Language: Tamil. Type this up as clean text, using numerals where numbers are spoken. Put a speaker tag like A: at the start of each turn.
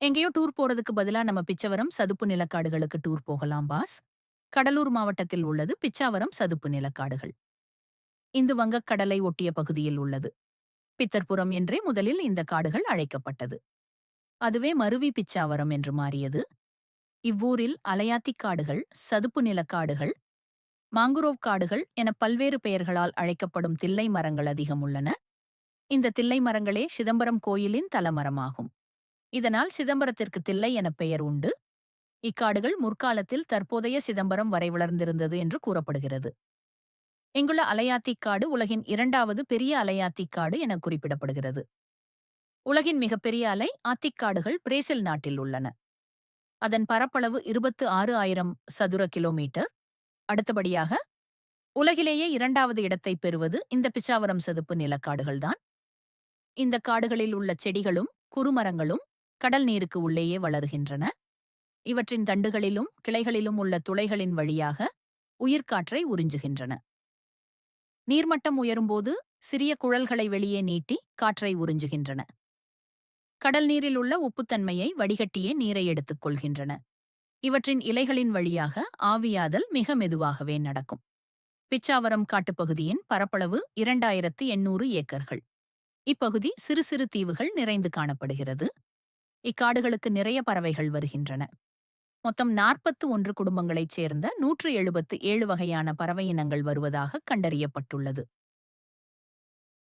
A: எங்கேயோ டூர் போறதுக்கு பதிலா நம்ம பிச்சவரம் சதுப்பு நிலக்காடுகளுக்கு டூர் போகலாம் பாஸ். கடலூர் மாவட்டத்தில் உள்ளது பிச்சாவரம் சதுப்பு நிலக்காடுகள். இந்து வங்கக் கடலை ஒட்டிய பகுதியில் உள்ளது. பித்தர்புரம் என்றே முதலில் இந்த காடுகள் அழைக்கப்பட்டது. அதுவே மருவி பிச்சாவரம் என்று மாறியது. இவ்வூரில் அலையாத்திக் காடுகள், சதுப்பு நிலக்காடுகள், மாங்குரோவ் காடுகள் என பல்வேறு பெயர்களால் அழைக்கப்படும் தில்லை மரங்கள் அதிகம் உள்ளன. இந்த தில்லை மரங்களே சிதம்பரம் கோயிலின் தலமரமாகும். இதனால் சிதம்பரத்திற்கு தில்லை என பெயர் உண்டு. இக்காடுகள் முற்காலத்தில் தற்போதைய சிதம்பரம் வரை வளர்ந்திருந்தது என்று கூறப்படுகிறது. இங்குள்ள அலையாத்திக் காடு உலகின் இரண்டாவது பெரிய அலையாத்திக் காடு என குறிப்பிடப்படுகிறது. உலகின் மிகப்பெரிய அலை ஆத்திக்காடுகள் பிரேசில் நாட்டில் உள்ளன. அதன் பரப்பளவு 26,000 சதுர கிலோமீட்டர். அடுத்தபடியாக உலகிலேயே இரண்டாவது இடத்தை பெறுவது இந்த பிச்சாவரம் சதுப்பு நிலக்காடுகள்தான். இந்த காடுகளில் உள்ள செடிகளும் குறுமரங்களும் கடல் நீருக்கு உள்ளேயே வளருகின்றன. இவற்றின் தண்டுகளிலும் கிளைகளிலும் உள்ள துளைகளின் வழியாக உயிர்காற்றை உறிஞ்சுகின்றன. நீர்மட்டம் உயரும்போது சிறிய குழல்களை வெளியே நீட்டி காற்றை உறிஞ்சுகின்றன. கடல் நீரில் உள்ள உப்புத்தன்மையை வடிகட்டியே நீரை எடுத்துக் கொள்கின்றன. இவற்றின் இலைகளின் வழியாக ஆவியாதல் மிக மெதுவாகவே நடக்கும். பிச்சாவரம் காட்டுப்பகுதியின் பரப்பளவு 2800 ஏக்கர்கள். இப்பகுதி சிறு சிறு தீவுகள் நிறைந்து காணப்படுகிறது. இக்காடுகளுக்கு நிறைய பறவைகள் வருகின்றன. மொத்தம் 41 குடும்பங்களைச் சேர்ந்த 177 வகையான பறவை இனங்கள் வருவதாக கண்டறியப்பட்டுள்ளது.